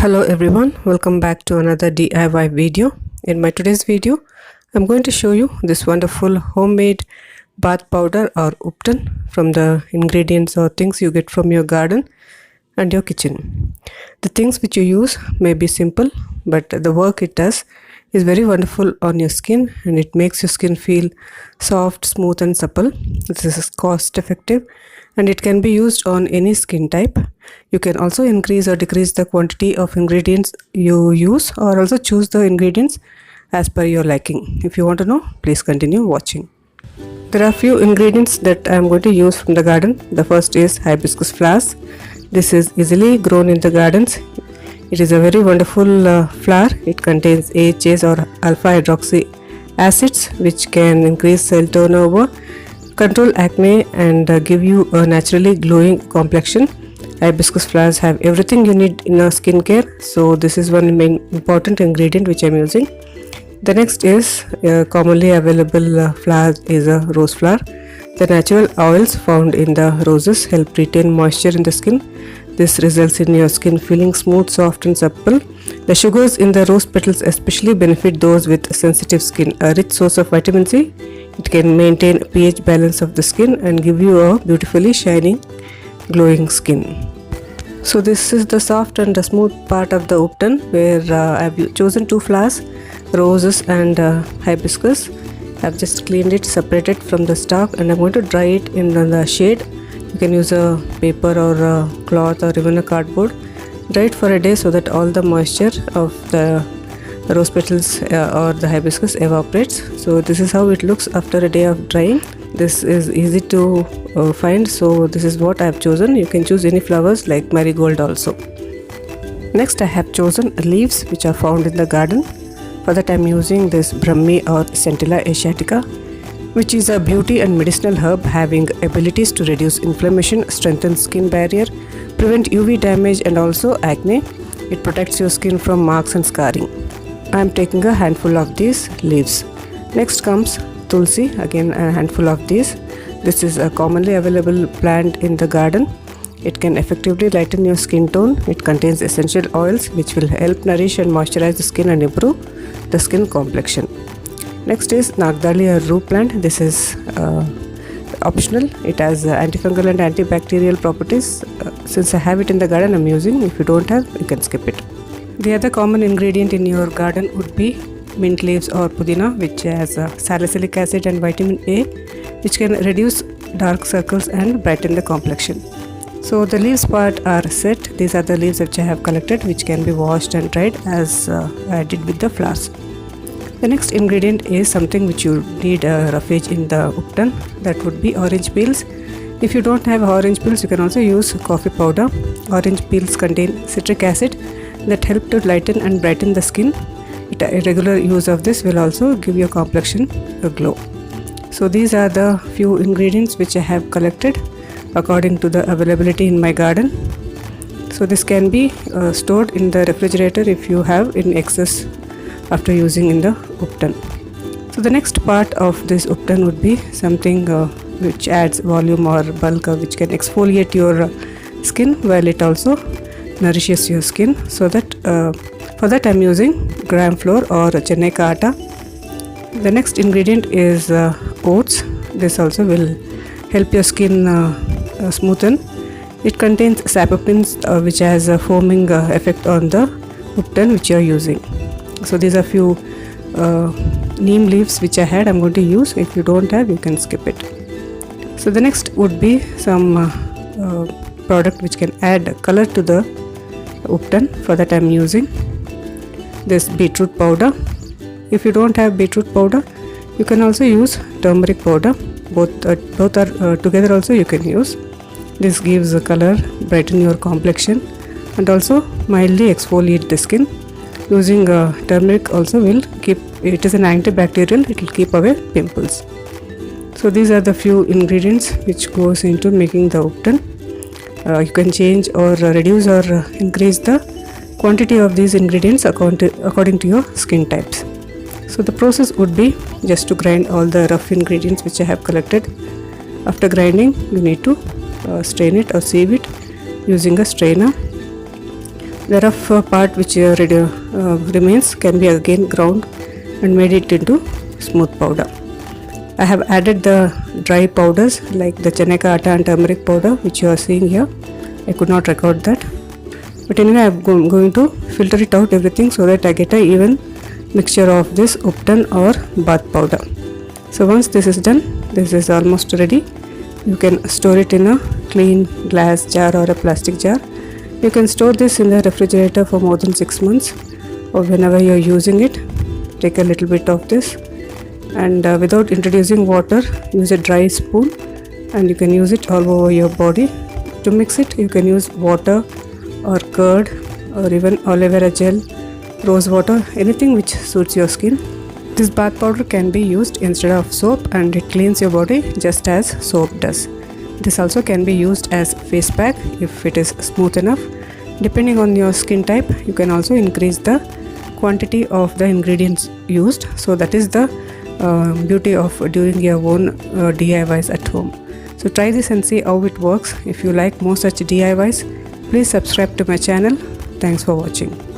Hello everyone, welcome back to another DIY video. In my today's video, I'm going to show you this wonderful homemade bath powder or upton from the ingredients or things you get from your garden and your kitchen. The things which you use may be simple, but the work it does is very wonderful on your skin and it makes your skin feel soft, smooth and supple. This is cost effective and it can be used on any skin type. You can also increase or decrease the quantity of ingredients you use or also choose the ingredients as per your liking. If you want to know, please continue watching. There are few ingredients that I am going to use from the garden. The first is hibiscus flowers. This is easily grown in the gardens. It is a very wonderful flower. It contains AHAs or alpha hydroxy acids which can increase cell turnover, control acne and give you a naturally glowing complexion. Hibiscus flowers have everything you need in a skincare, so this is one main important ingredient which I am using. The next is commonly available flower is a rose flower. The natural oils found in the roses help retain moisture in the skin. This results in your skin feeling smooth, soft and supple. The sugars in the rose petals especially benefit those with sensitive skin. A rich source of vitamin C, it can maintain pH balance of the skin and give you a beautifully shining, glowing skin. So this is the soft and the smooth part of the upton where I have chosen two flowers, roses and hibiscus. I have just cleaned it, separated from the stalk and I'm going to dry it in the shade. You can use a paper or a cloth or even a cardboard. Dry it for a day so that all the moisture of the rose petals or the hibiscus evaporates. So this is how it looks after a day of drying. This is easy to find, so this is what I have chosen. You can choose any flowers like marigold also. Next I have chosen leaves which are found in the garden. For that I am using this Brahmi or Centella asiatica, which is a beauty and medicinal herb having abilities to reduce inflammation, strengthen skin barrier, prevent UV damage and also acne. It protects your skin from marks and scarring. I am taking a handful of these leaves. Next comes Tulsi, again a handful of these. This is a commonly available plant in the garden. It can effectively lighten your skin tone. It contains essential oils which will help nourish and moisturize the skin and improve the skin complexion. Next is Nagdali or rue plant. This is optional. It has antifungal and antibacterial properties. Since I have it in the garden, I am using. If you don't have, you can skip it. The other common ingredient in your garden would be mint leaves or pudina, which has salicylic acid and vitamin A, which can reduce dark circles and brighten the complexion. So the leaves part are set. These are the leaves which I have collected, which can be washed and dried as I did with the flowers. The next ingredient is something which you need roughage in the upton. That would be orange peels. If you don't have orange peels, you can also use coffee powder. Orange peels contain citric acid that help to lighten and brighten the skin. A regular use of this will also give your complexion a glow. So these are the few ingredients which I have collected according to the availability in my garden. So this can be stored in the refrigerator if you have in excess after using in the upton. So the next part of this upton would be something which adds volume or bulk, which can exfoliate your skin while it also nourishes your skin. So that for that I am using gram flour or chennai ka atta. The next ingredient is oats. This also will help your skin smoothen. It contains sapopins which has a foaming effect on the upton which you are using. So these are few neem leaves which I had. I am going to use. If you don't have, you can skip it. So the next would be some product which can add color to the upton. For that I am using this beetroot powder. If you don't have beetroot powder, you can also use turmeric powder. Both are together also you can use. This gives a color, brighten your complexion and also mildly exfoliate the skin. Using turmeric also will keep, it is an antibacterial, it will keep away pimples. So these are the few ingredients which goes into making the upton. You can change or reduce or increase the quantity of these ingredients according to your skin types. So the process would be just to grind all the rough ingredients which I have collected. After grinding, you need to strain it or sieve it using a strainer. The rough part which remains can be again ground and made it into smooth powder. I have added the dry powders like the Chaneka atta and turmeric powder which you are seeing here. I could not record that, but anyway I am going to filter it out everything so that I get a even mixture of this Upton or bath powder. So once this is done, this is almost ready. You can store it in a clean glass jar or a plastic jar. You can store this in the refrigerator for more than 6 months, or whenever you are using it, take a little bit of this and without introducing water, use a dry spoon and you can use it all over your body. To mix it, you can use water or curd or even aloe vera gel, rose water, anything which suits your skin. This bath powder can be used instead of soap and it cleans your body just as soap does. This also can be used as face pack if it is smooth enough. Depending on your skin type, you can also increase the quantity of the ingredients used. So that is the beauty of doing your own DIYs at home. So try this and see how it works. If you like more such DIYs, please subscribe to my channel. Thanks for watching.